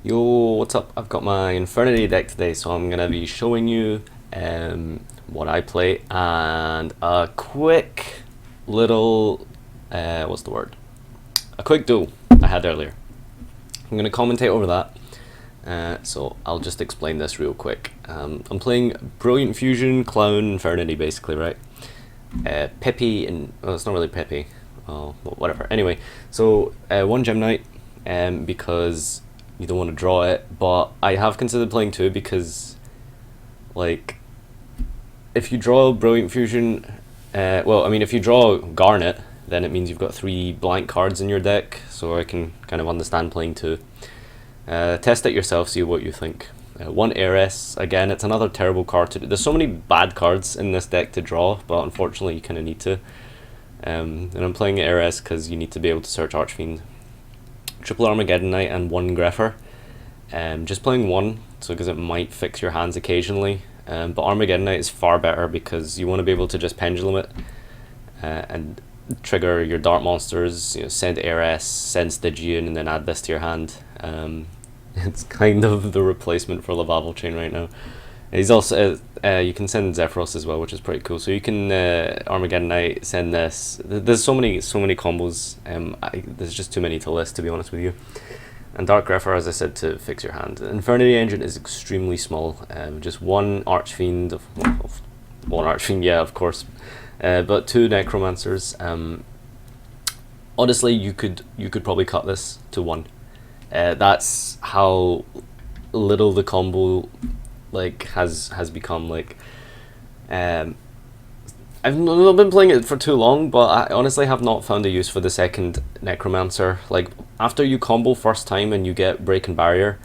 Yo, what's up? I've got my Infernity deck today, so I'm going to be showing you what I play and a quick little, what's the word? A quick duel I had earlier. I'm going to commentate over that, so I'll just explain this real quick. I'm playing Brilliant Fusion, Clown, Infernity basically, right? Peppy, and well, it's not really Peppy, well, whatever. Anyway, so one Gem Knight, because you don't want to draw it, but I have considered playing two because, like, if you draw Brilliant Fusion, well, I mean, if you draw Garnet, then it means you've got 3 blank cards in your deck, so I can kind of understand playing two. Test it yourself, see what you think. One Heiress, again, it's another terrible card to do. There's so many bad cards in this deck to draw, but unfortunately you kind of need to. And I'm playing Heiress because you need to be able to search Archfiend. Triple Armageddon Knight and 1 Greffer. Just playing 1, so because it might fix your hands occasionally. But Armageddon Knight is far better because you want to be able to just pendulum it and trigger your dart monsters. You know, send Heiress, send Stygian, and then add this to your hand. It's kind of the replacement for Lavavel Chain right now. He's also you can send Zephyros as well, which is pretty cool. So you can Armageddon Knight, send this. There's so many combos. There's just too many to list, to be honest with you. And Dark Greffer, as I said, to fix your hand. Infernity Engine is extremely small. Just 1 Archfiend of 1 Archfiend, yeah, of course, but 2 Necromancers. Honestly, you could probably cut this to 1. That's how little the combo has become. Like, I've not been playing it for too long, but I honestly have not found a use for the second Necromancer. Like, after you combo first time and you get Break and Barrier,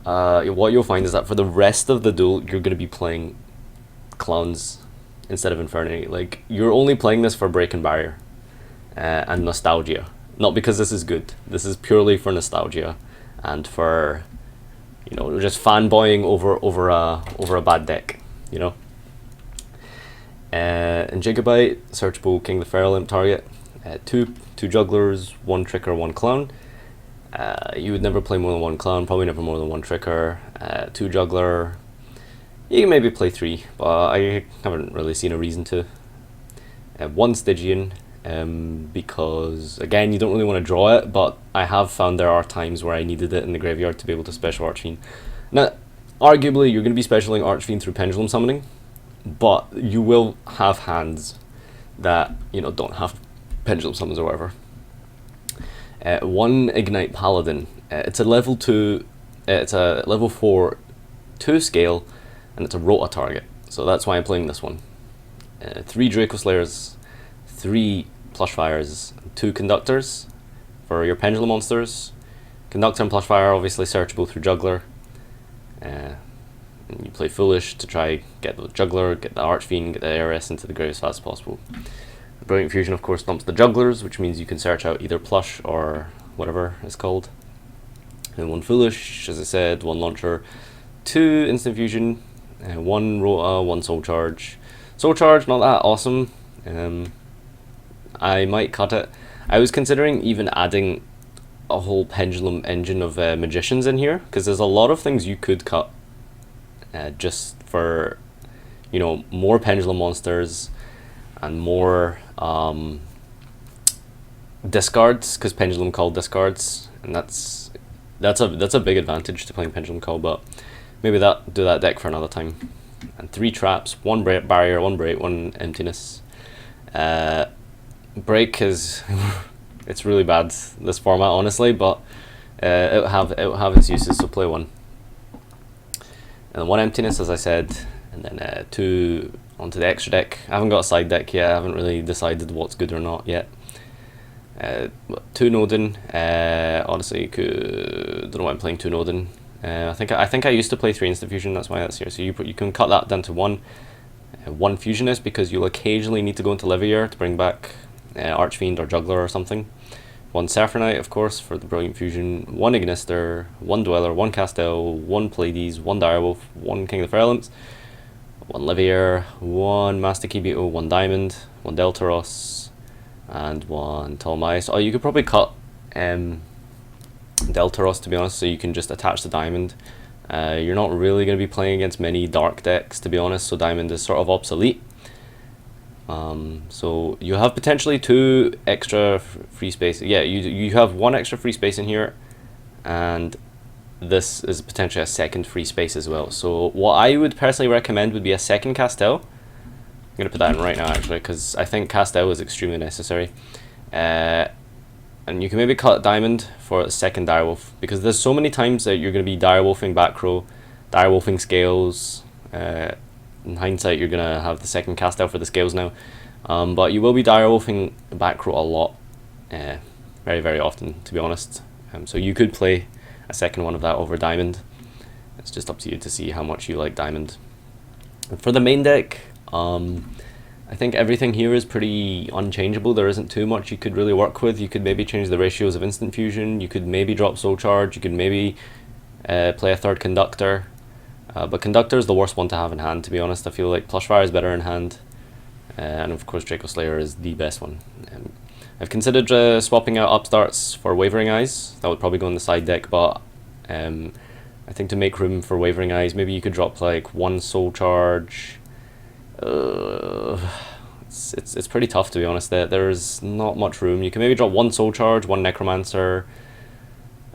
what you'll find is that for the rest of the duel you're going to be playing Clowns instead of Infernity. Like, you're only playing this for Break and Barrier and nostalgia. Not because this is good. This is purely for nostalgia and for, you know, just fanboying over a bad deck, you know. In Gigabyte, searchable King the Feral Imp target. Two jugglers, 1 tricker, 1 clown. You would never play more than 1 clown, probably never more than 1 tricker. 2 juggler. You can maybe play 3, but I haven't really seen a reason to. 1 Stygian. Because again, you don't really want to draw it, but I have found there are times where I needed it in the graveyard to be able to special Archfiend. Now, arguably, you're going to be specialing Archfiend through Pendulum Summoning, but you will have hands that, you know, don't have Pendulum Summons or whatever. 1 Ignite Paladin. It's a level 2. It's a level 4 2 scale, and it's a Rota target. So that's why I'm playing this one. 3 Draco Slayers. 3 Plush Fires, 2 Conductors for your Pendulum monsters. Conductor and Plush Fire obviously searchable through Juggler. And you play Foolish to try get the Juggler, get the Archfiend, get the Heiress into the grave as fast as possible. Brilliant Fusion, of course, dumps the Jugglers, which means you can search out either Plush or whatever it's called. And 1 Foolish, as I said, 1 Launcher, 2 Instant Fusion, 1 Rota, 1 Soul Charge. Soul Charge, not that awesome. I might cut it. I was considering even adding a whole pendulum engine of magicians in here, because there's a lot of things you could cut just for, you know, more pendulum monsters and more discards, because pendulum call discards, and that's a big advantage to playing pendulum call. But maybe do that deck for another time. And 3 traps, 1 barrier, 1 break, 1 emptiness. Break is it's really bad, this format, honestly, but it'll have its uses, so play 1. And 1 emptiness, as I said, and then 2 onto the extra deck. I haven't got a side deck yet. I haven't really decided what's good or not yet. 2 Nodin. Honestly, don't know why I'm playing 2 Nodin. I think I used to play 3 Instant Fusion. That's why that's here. So you can cut that down to 1. 1 Fusionist, because you'll occasionally need to go into Livier to bring back Archfiend or Juggler or something. 1 Satellarknight, of course, for the Brilliant Fusion. 1 Ignister, 1 Dweller, 1 Castell, 1 Pleiades, 1 Direwolf, 1 King of the Feral Imps, 1 Livier, 1 Master Kibito, 1 Diamond, 1 Deltaros, and 1 Tall Mice. Oh, you could probably cut Deltaros, to be honest, so you can just attach the diamond. You're not really going to be playing against many dark decks, to be honest, so diamond is sort of obsolete. So you have potentially 2 extra free space. Yeah, you have 1 extra free space in here, and this is potentially a second free space as well. So what I would personally recommend would be a second Castel. I'm going to put that in right now, actually, because I think Castel is extremely necessary. And you can maybe cut diamond for a second direwolf, because there's so many times that you're going to be direwolfing back row, direwolfing scales. In hindsight, you're going to have the second Castel for the scales now, but you will be direwolfing back row a lot, very, very often, to be honest. So you could play a second one of that over diamond. It's just up to you to see how much you like diamond. And for the main deck, I think everything here is pretty unchangeable. There isn't too much you could really work with. You could maybe change the ratios of instant fusion, you could maybe drop soul charge, you could maybe play a third conductor, but conductor is the worst one to have in hand, to be honest. I feel like plush fire is better in hand, and of course Draco Slayer is the best one. I've considered swapping out upstarts for Wavering Eyes. That would probably go in the side deck, but I think to make room for Wavering Eyes, maybe you could drop like 1 soul charge. It's pretty tough, to be honest. There's not much room. You can maybe drop 1 soul charge, 1 necromancer,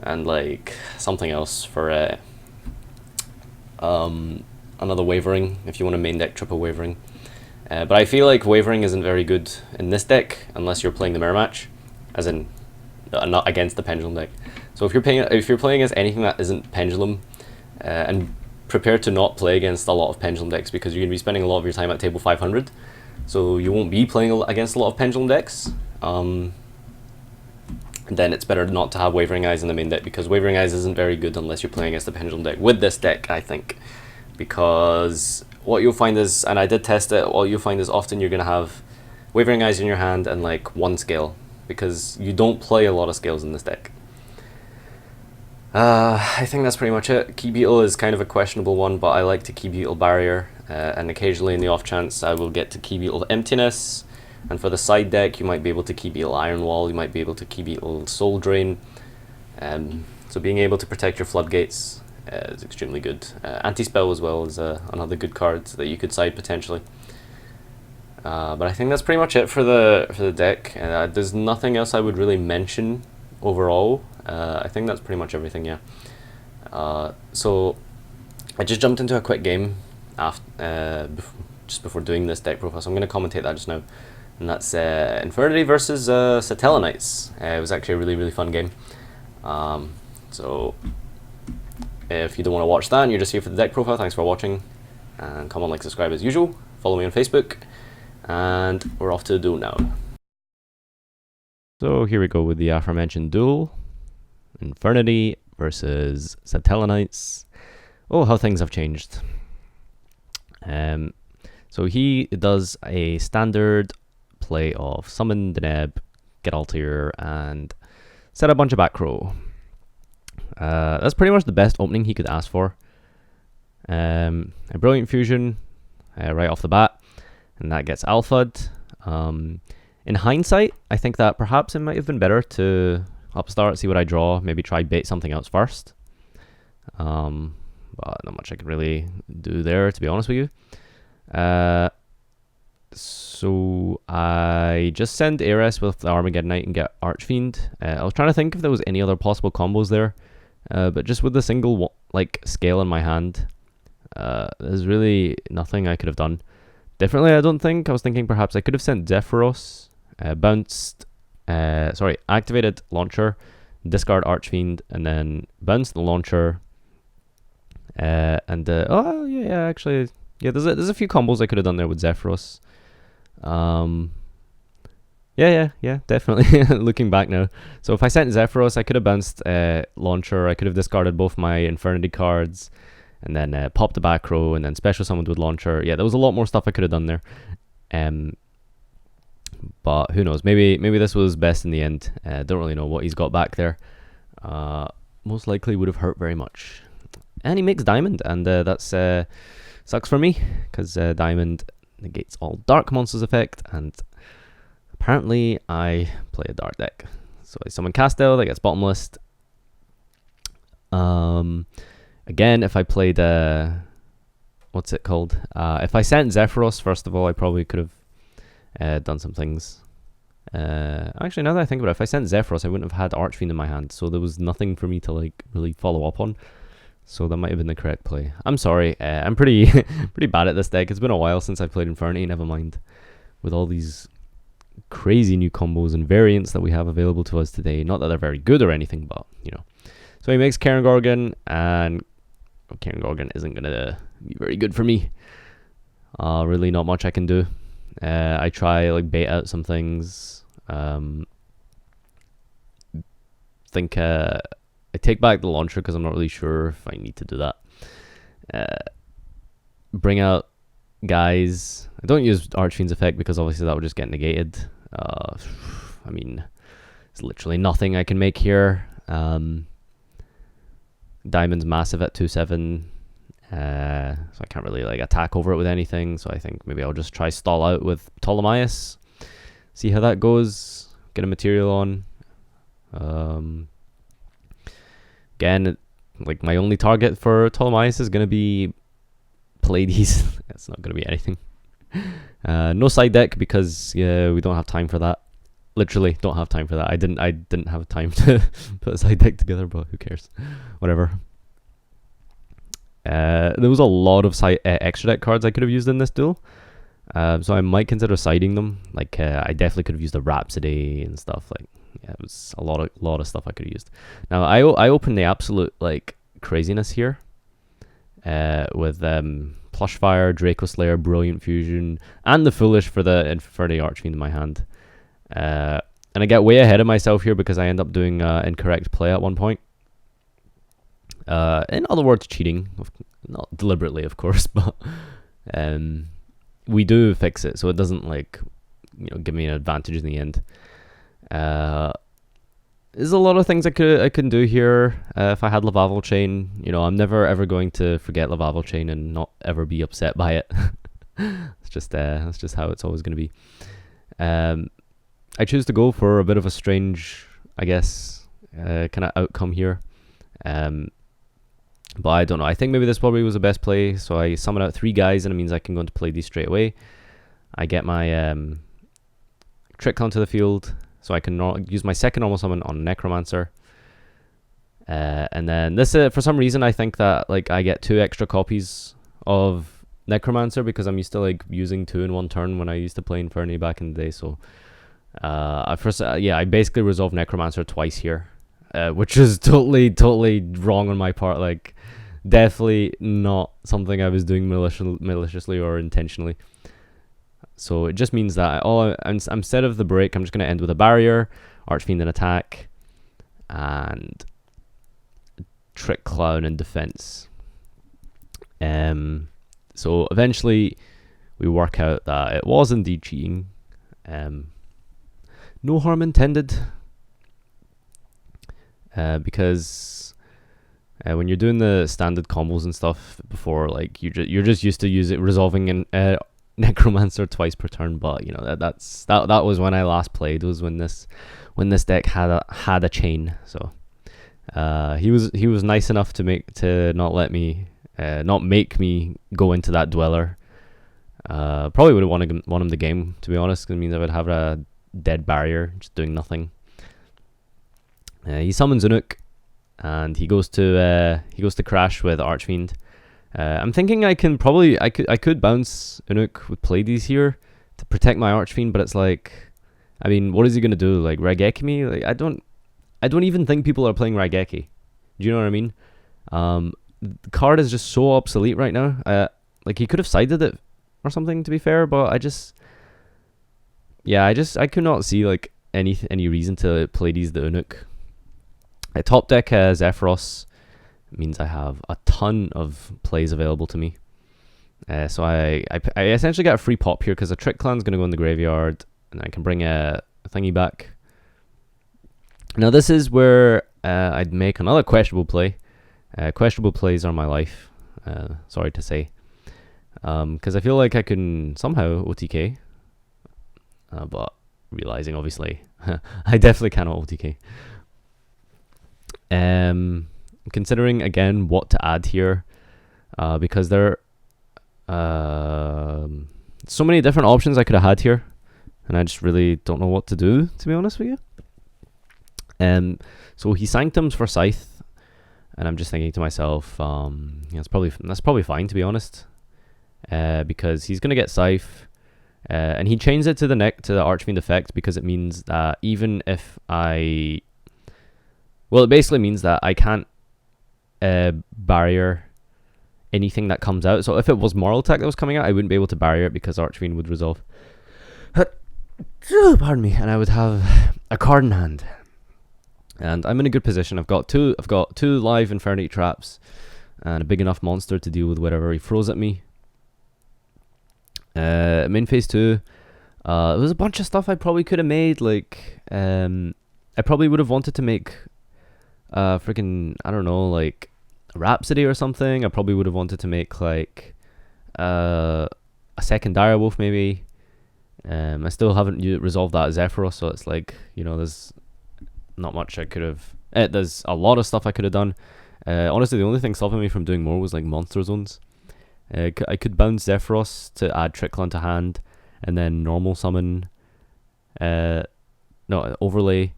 and like something else for another wavering if you want to main deck triple wavering. But I feel like wavering isn't very good in this deck unless you're playing the mirror match, as in not against the pendulum deck. So if you're playing against anything that isn't pendulum, and prepare to not play against a lot of pendulum decks, because you're going to be spending a lot of your time at table 500, so you won't be playing against a lot of pendulum decks. Then it's better not to have Wavering Eyes in the main deck, because Wavering Eyes isn't very good unless you're playing against the pendulum deck with this deck, I think. Because what you'll find is, and I did test it, what you'll find is often you're going to have Wavering Eyes in your hand and like 1 scale, because you don't play a lot of scales in this deck. I think that's pretty much it. Key Beetle is kind of a questionable one, but I like to Key Beetle Barrier, and occasionally in the off chance I will get to Key Beetle Emptiness. And for the side deck, you might be able to Key Beetle Iron Wall, you might be able to Key Beetle Soul Drain. So being able to protect your floodgates is extremely good. Anti-Spell as well is another good card that you could side potentially. But I think that's pretty much it for the deck. There's nothing else I would really mention overall. I think that's pretty much everything, yeah. So I just jumped into a quick game just before doing this deck profile, so I'm going to commentate that just now. And that's Infernity versus Satellarknights. It was actually a really, really fun game. So if you don't want to watch that and you're just here for the deck profile, thanks for watching. And comment, like, subscribe as usual. Follow me on Facebook. And we're off to the duel now. So here we go with the aforementioned duel. Infernity versus Satellarknights. Oh, how things have changed. So he does a standard play of Summon, Deneb, Get Altair, and set a bunch of back row. That's pretty much the best opening he could ask for. A Brilliant Fusion right off the bat, and that gets alpha'd. In hindsight, I think that perhaps it might have been better to upstart, see what I draw, maybe try bait something else first. But not much I can really do there, to be honest with you. So I just send Ares with the Armageddonite and get Archfiend. I was trying to think if there was any other possible combos there, but just with the single scale in my hand, there's really nothing I could have done differently. I don't think. I was thinking perhaps I could have sent Zephyros, activated launcher, discard Archfiend, and then bounce the launcher. Actually, there's a few combos I could have done there with Zephyros. Definitely. Looking back now, so if I sent Zephyros, I could have bounced launcher. I could have discarded both my Infernity cards, and then popped the back row, and then special summoned with launcher. Yeah, there was a lot more stuff I could have done there. But who knows? Maybe this was best in the end. Don't really know what he's got back there. Most likely would have hurt very much. And he makes Diamond, and that's sucks for me, because Diamond negates all Dark Monsters effect, and apparently I play a dark deck. So I summon Castel, that gets bottomless. Again, if I played what's it called? If I sent Zephyros, first of all, I probably could have done some things. Actually, now that I think about it, if I sent Zephyros, I wouldn't have had Archfiend in my hand, so there was nothing for me to like really follow up on. So that might have been the correct play. I'm sorry. I'm pretty pretty bad at this deck. It's been a while since I played Infernity. Never mind, with all these crazy new combos and variants that we have available to us today. Not that they're very good or anything, but you know. So he makes Karen Gorgon, and Karen Gorgon isn't gonna be very good for me. Really, not much I can do. I try like bait out some things. Think I take back the launcher because I'm not really sure if I need to do that. Bring out guys. I don't use Archfiend's effect because obviously that would just get negated. I mean, there's literally nothing I can make here. Diamond's massive at 2/7. So I can't really like attack over it with anything. So I think maybe I'll just try stall out with Ptolemaeus. See how that goes. Get a material on. Again, like my only target for Ptolemaeus is gonna be Pleiades. It's not gonna be anything. No side deck because yeah, we don't have time for that. Literally, don't have time for that. I didn't have time to put a side deck together, but who cares? Whatever. There was a lot of extra deck cards I could have used in this duel. So I might consider siding them. Like I definitely could have used a Rhapsody and stuff. Like yeah, it was a lot of stuff I could have used. Now I opened the absolute like craziness here. With Plushfire, Draco Slayer, Brilliant Fusion, and the Foolish for the Infernity Archfiend in my hand. And I get way ahead of myself here because I end up doing incorrect play at one point. In other words, cheating, not deliberately, of course, but we do fix it so it doesn't like give me an advantage in the end. There's a lot of things I can do here. If I had Lavavel Chain, I'm never ever going to forget Lavavel Chain and not ever be upset by it. It's just that's just how it's always going to be. I choose to go for a bit of a strange, I guess, kind of outcome here. But I don't know. I think maybe this probably was the best play. So I summon out 3 guys, and it means I can go into play these straight away. I get my Trick onto the field, so I can use my second normal summon on Necromancer. And then this, for some reason, I think that like I get 2 extra copies of Necromancer because I'm used to like using 2 in one turn when I used to play Infernity back in the day. So I basically resolved Necromancer twice here, which is totally wrong on my part. Like, definitely not something I was doing maliciously or intentionally. So it just means that instead of the break, I'm just going to end with a barrier, Archfiend in attack, and Trick Clown in defense. So eventually we work out that it was indeed cheating. No harm intended. Because when you're doing the standard combos and stuff before, like you're just used to resolving in Necromancer twice per turn. But that was when I last played. Was when this deck had a chain. So he was nice enough to not make me go into that Dweller. Probably would have won him the game, to be honest. 'Cause it means I would have a dead barrier just doing nothing. He summons Unuk, and he goes to crash with Archfiend. I'm thinking I could bounce Unuk with Pleiades here to protect my Archfiend, but it's like, I mean, what is he gonna do? Like Raigeki me? Like I don't even think people are playing Raigeki. Do you know what I mean? The card is just so obsolete right now. Like he could have sided it or something, to be fair, but I could not see like any reason to Pleiades the Unuk. I top deck Zephyros. Means I have a ton of plays available to me. So I essentially get a free pop here because a Trick Clan's going to go in the graveyard, and I can bring a thingy back. Now this is where I'd make another questionable play. Questionable plays are my life. Sorry to say. Because I feel like I can somehow OTK. But realizing obviously I definitely cannot OTK. considering again what to add here, because there are so many different options I could have had here, and I just really don't know what to do, to be honest with you. So he sanctums for Scythe, and I'm just thinking to myself, that's probably fine, to be honest, because he's gonna get Scythe, and he chains it to the Archfiend effect, because it means that even if it basically means that I can't barrier anything that comes out. So if it was Moral Attack that was coming out, I wouldn't be able to barrier it because Archfiend would resolve. Pardon me, and I would have a card in hand. And I'm in a good position. I've got two live Infernity traps and a big enough monster to deal with whatever he throws at me. Main phase 2, there was a bunch of stuff I probably could have made. Like, I probably would have wanted to make freaking, I don't know, like Rhapsody or something. I probably would have wanted to make like a second Direwolf maybe. I still haven't resolved that Zephyros, so it's like, there's not much I could have. There's a lot of stuff I could have done. Honestly, the only thing stopping me from doing more was like monster zones. I could bounce Zephyros to add Trickle into hand, and then normal summon, overlay,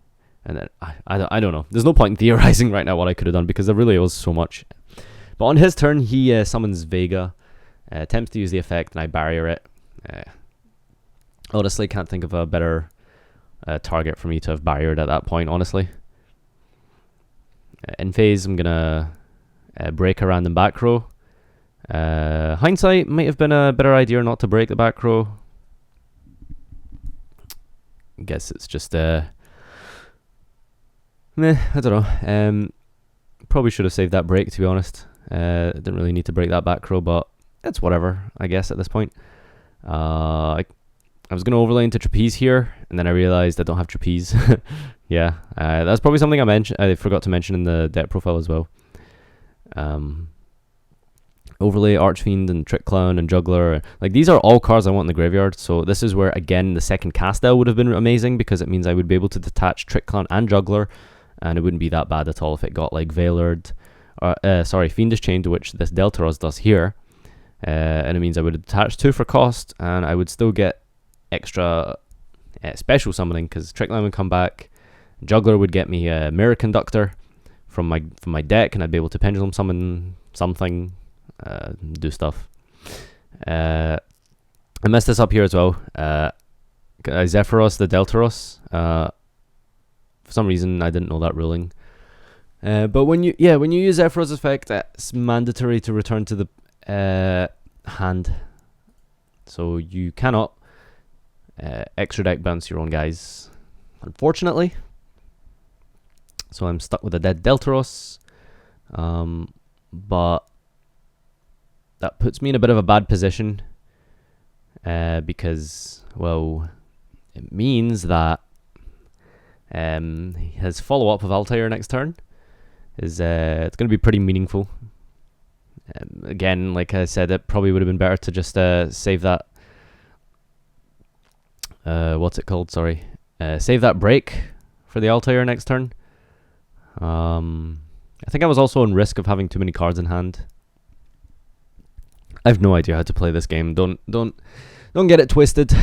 and then I don't know. There's no point in theorizing right now what I could have done, because there really was so much. But on his turn, he summons Vega, attempts to use the effect, and I barrier it. Honestly, can't think of a better target for me to have barriered at that point, honestly. In phase, I'm gonna break a random back row. Hindsight might have been a better idea not to break the back row. I guess it's just I don't know. Probably should have saved that break, to be honest. Didn't really need to break that back row, but it's whatever, I guess, at this point. I was going to overlay into Trapeze here, and then I realized I don't have Trapeze. Yeah, that's probably something I forgot to mention in the deck profile as well. Overlay Archfiend and Trick Clown and Juggler. Like, these are all cards I want in the graveyard, so this is where, again, the second Castel would have been amazing, because it means I would be able to detach Trick Clown and Juggler, and it wouldn't be that bad at all if it got, like, Fiendish Chain, to which this Deltaros does here. And it means I would attach 2 for cost, and I would still get extra special summoning, because Trickline would come back, Juggler would get me a Mirror Conductor from my deck, and I'd be able to Pendulum summon something, do stuff. I messed this up here as well. Zephyros the Deltaros. For some reason I didn't know that ruling. But when you use Zephyros effect, it's mandatory to return to the hand. So you cannot extra deck bounce your own guys, unfortunately. So I'm stuck with a dead Deltaros. But that puts me in a bit of a bad position, because, well, it means that his follow-up of Altair next turn is it's going to be pretty meaningful. Again, like I said, it probably would have been better to just save that. What's it called? Sorry. Save that break for the Altair next turn. I think I was also on risk of having too many cards in hand. I have no idea how to play this game. Don't get it twisted.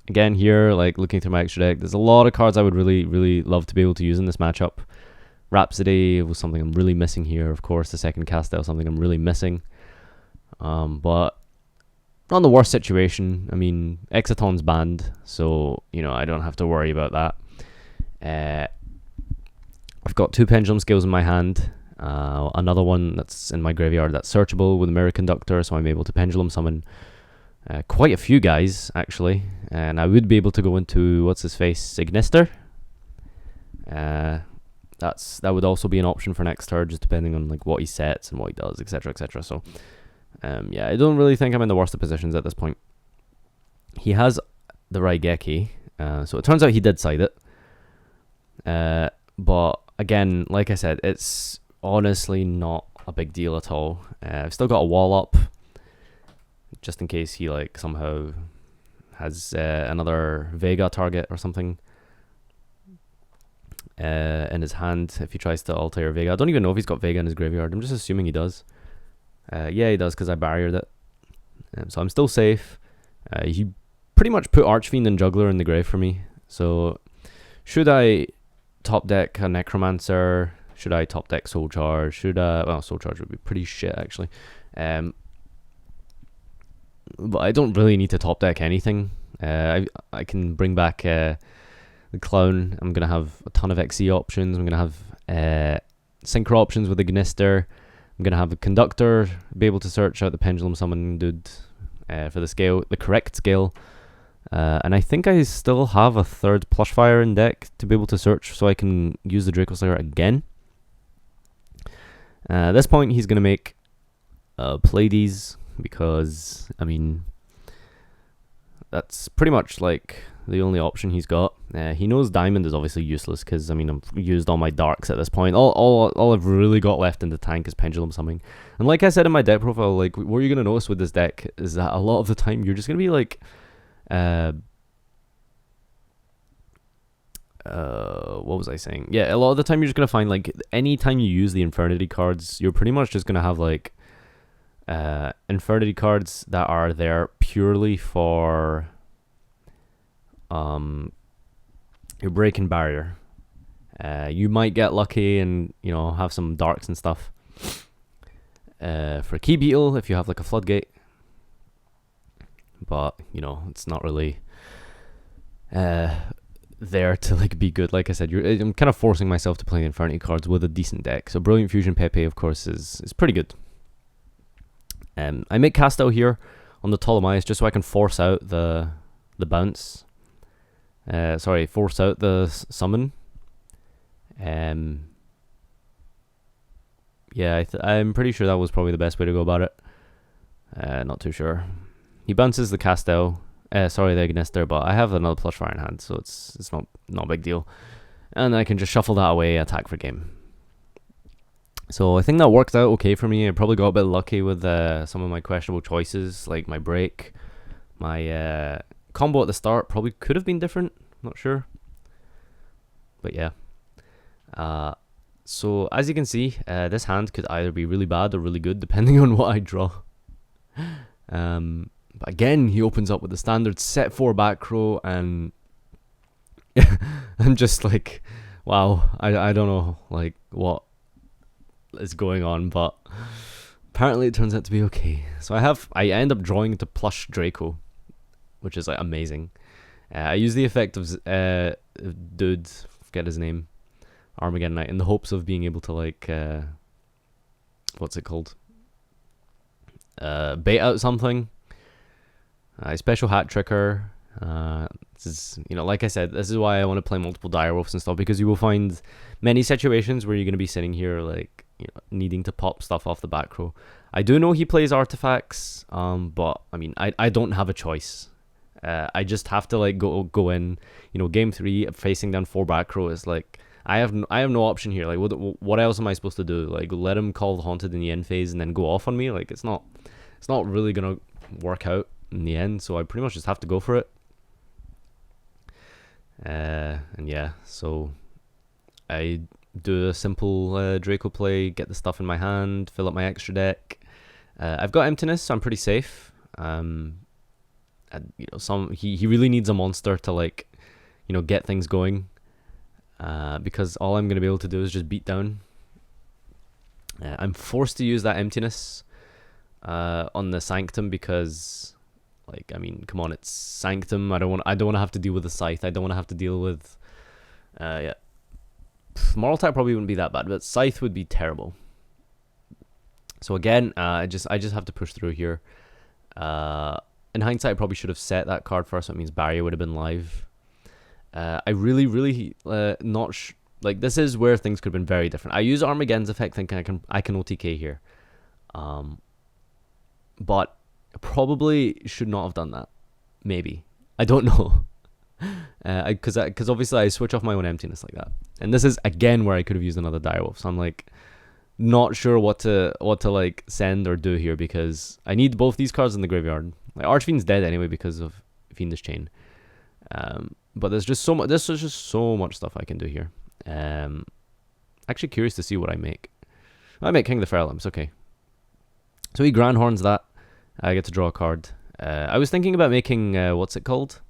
Again, here, like, looking through my extra deck, there's a lot of cards I would really, really love to be able to use in this matchup. Rhapsody was something I'm really missing here. Of course, the second Castel was something I'm really missing. But not in the worst situation. I mean, Exaton's banned, so, I don't have to worry about that. I've got 2 Pendulum Scales in my hand. Another one that's in my graveyard that's searchable with a Mirror Conductor, so I'm able to Pendulum summon quite a few guys, actually. And I would be able to go into, Ignister. That would also be an option for next turn, just depending on like what he sets and what he does, etc, etc. So, yeah, I don't really think I'm in the worst of positions at this point. He has the Raigeki, so it turns out he did side it. But again, like I said, it's honestly not a big deal at all. I've still got a wall up, just in case he like somehow has another Vega target or something. in his hand if he tries to Altair Vega. I don't even know if he's got Vega in his graveyard. I'm just assuming he does. Yeah, he does because I barriered it. So I'm still safe. He pretty much put Archfiend and Juggler in the grave for me. So should I top deck a Necromancer? Should I top deck Soul Charge? Should well, Soul Charge would be pretty shit actually. But I don't really need to top deck anything. I can bring back the Clown. I'm gonna have a ton of XE options. I'm gonna have Synchro options with the Gnister. I'm gonna have a Conductor, be able to search out the Pendulum Summon dude for the scale, the correct scale. And I think I still have a third Plush Fire in deck to be able to search, so I can use the Draco Slayer again. At this point, he's gonna make Pleiades, because I mean that's pretty much like the only option he's got. He knows Diamond is obviously useless because I mean I've used all my darks at this point. All I've really got left in the tank is Pendulum Summoning. And like I said in my deck profile, like what you're gonna notice with this deck is that a lot of the time you're just gonna be like, what was I saying? Yeah, a lot of the time you're just gonna find like any time you use the Infernity cards, you're pretty much just gonna have like Infernity cards that are there purely for your breaking barrier. You might get lucky and you know have some darks and stuff. For Key Beetle, if you have like a floodgate, but you know it's not really there to like be good. Like I said, I'm kind of forcing myself to play the Infernity cards with a decent deck. So Brilliant Fusion Pepe, of course, is pretty good. I make Castel here on the Ptolemaeus just so I can force out the bounce. Sorry, force out the summon. Yeah, I'm pretty sure that was probably the best way to go about it. Not too sure. He bounces the Castel. Sorry, the Gnister, but I have another Plush Fire in hand, so it's not a big deal. And I can just shuffle that away, attack for game. So I think that worked out okay for me. I probably got a bit lucky with some of my questionable choices, like my break. My combo at the start probably could have been different, not sure. But yeah. So as you can see, this hand could either be really bad or really good, depending on what I draw. But again, he opens up with the standard set 4 back row, and I'm just like, wow, I don't know like what is going on, but apparently it turns out to be okay. So I end up drawing into Plush Draco, which is like amazing. I use the effect of dude, forget his name, Armageddon Knight, in the hopes of being able to like what's it called, bait out something. Special Hat Tricker. This is, you know, like I said, this is why I want to play multiple Direwolves and stuff, because you will find many situations where you're going to be sitting here like, you know, needing to pop stuff off the back row. I do know he plays artifacts, but I mean I don't have a choice. I just have to like go in, you know, game 3 facing down 4 back row is like I have no option here. Like what else am I supposed to do? Like let him call the Haunted in the end phase and then go off on me? Like it's not really gonna work out in the end, so I pretty much just have to go for it. And yeah, so I do a simple Draco play, get the stuff in my hand, fill up my extra deck. I've got Emptiness, so I'm pretty safe. And, you know, he really needs a monster to like, you know, get things going. Because all I'm gonna be able to do is just beat down. I'm forced to use that Emptiness on the Sanctum because, like, I mean, come on, it's Sanctum. I don't want to have to deal with the Scythe. I don't want to have to deal with, yeah. Moral Attack probably wouldn't be that bad, but Scythe would be terrible. So again, I just have to push through here. In hindsight, I probably should have set that card first. So it means Barrier would have been live. I really like, this is where things could have been very different. I use Armageddon's effect thinking I can OTK here, but probably should not have done that. Maybe, I don't know. Because obviously I switch off my own Emptiness like that, and this is again where I could have used another Direwolf. So I'm like not sure what to like send or do here, because I need both these cards in the graveyard. Like Archfiend's dead anyway because of Fiendish Chain. But there's just so much. This is just so much stuff I can do here. Actually curious to see what I make. I make King of the Feral Imps, okay. So he Grand Horns that. I get to draw a card. I was thinking about making, what's it called?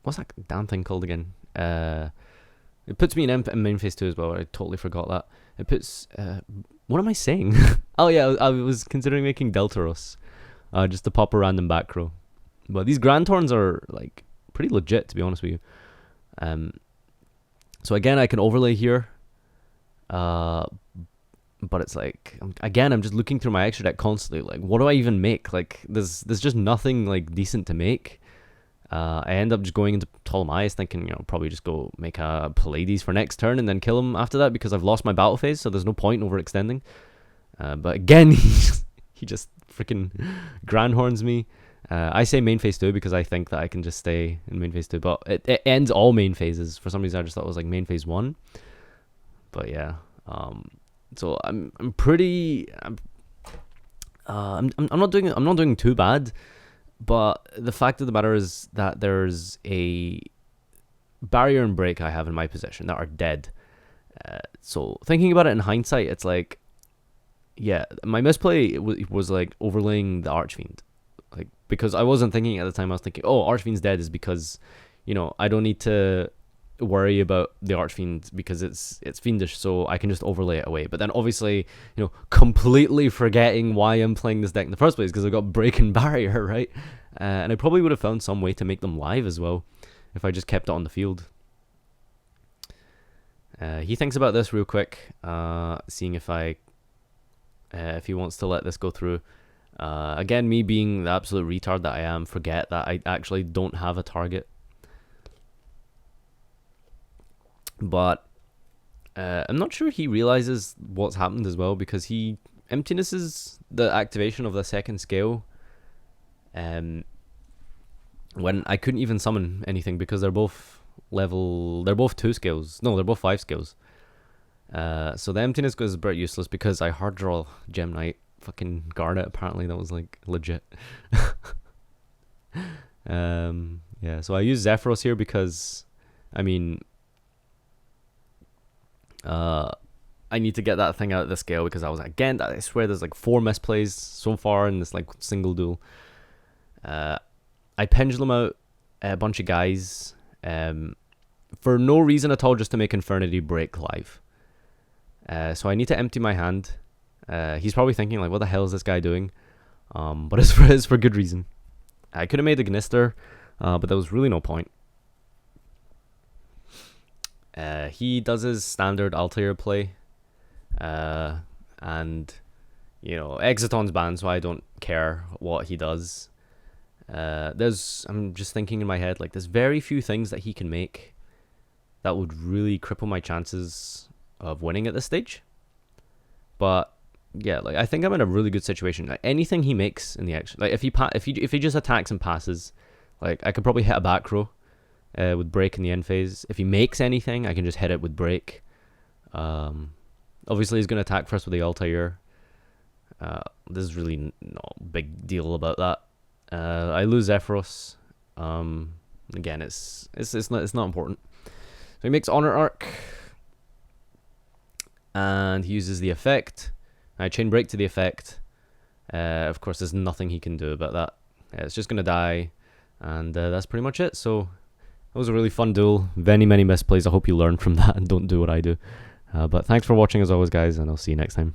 What's that damn thing called again? It puts me in main phase 2 as well. I totally forgot that. It puts, what am I saying? Oh yeah, I was considering making Deltaros. Just to pop a random back row. But these Grand Horns are, like, pretty legit, to be honest with you. So again, I can overlay here. But it's like, again, I'm just looking through my extra deck constantly. Like, what do I even make? Like, there's just nothing, like, decent to make. I end up just going into Ptolemaeus thinking, probably just go make a Pallades for next turn and then kill him after that because I've lost my battle phase, so there's no point overextending. But again, he just freaking Grand Horns me. I say main phase 2 because I think that I can just stay in main phase 2, but it ends all main phases. For some reason, I just thought it was like main phase 1. But yeah, so I'm not doing too bad, but the fact of the matter is that there's a barrier and break I have in my possession that are dead. So thinking about it in hindsight, it's like, yeah, my misplay was like overlaying the Archfiend, like, because I wasn't thinking at the time. I was thinking, oh, Archfiend's dead is because, I don't need to worry about the Archfiend because it's fiendish, so I can just overlay it away. But then obviously, completely forgetting why I'm playing this deck in the first place because I got break and barrier, right? And I probably would have found some way to make them live as well if I just kept it on the field. He thinks about this real quick, seeing if he wants to let this go through. Again, me being the absolute retard that I am, forget that I actually don't have a target. But I'm not sure he realizes what's happened as well, because he emptinesses the activation of the second scale when I couldn't even summon anything because they're both 2 scales. No, they're both 5 scales. So the emptiness goes a bit useless because I hard draw Gem Knight, fucking Garnet. Apparently that was like legit. Yeah, so I use Zephyros here because, I mean, I need to get that thing out of the scale because I swear there's like 4 misplays so far in this like single duel. I pendulum out a bunch of guys for no reason at all, just to make Infernity break live. So I need to empty my hand. He's probably thinking like, what the hell is this guy doing? But it's for good reason. I could have made the Gnister, but there was really no point. He does his standard Altair play, and Exiton's banned, so I don't care what he does. I'm just thinking in my head, like, there's very few things that he can make that would really cripple my chances of winning at this stage. But yeah, like, I think I'm in a really good situation. Like, anything he makes in the action, like if he just attacks and passes, like, I could probably hit a back row with break in the end phase. If he makes anything, I can just hit it with break. Obviously he's going to attack first with the Altair. There's really no big deal about that. I lose Zephyros. Again, it's not important. So he makes Honor Arc, and he uses the effect. I chain break to the effect. Of course, there's nothing he can do about that. It's just gonna die, and that's pretty much it. So that was a really fun duel. Many misplays. I hope you learned from that and don't do what I do. But thanks for watching as always, guys, and I'll see you next time.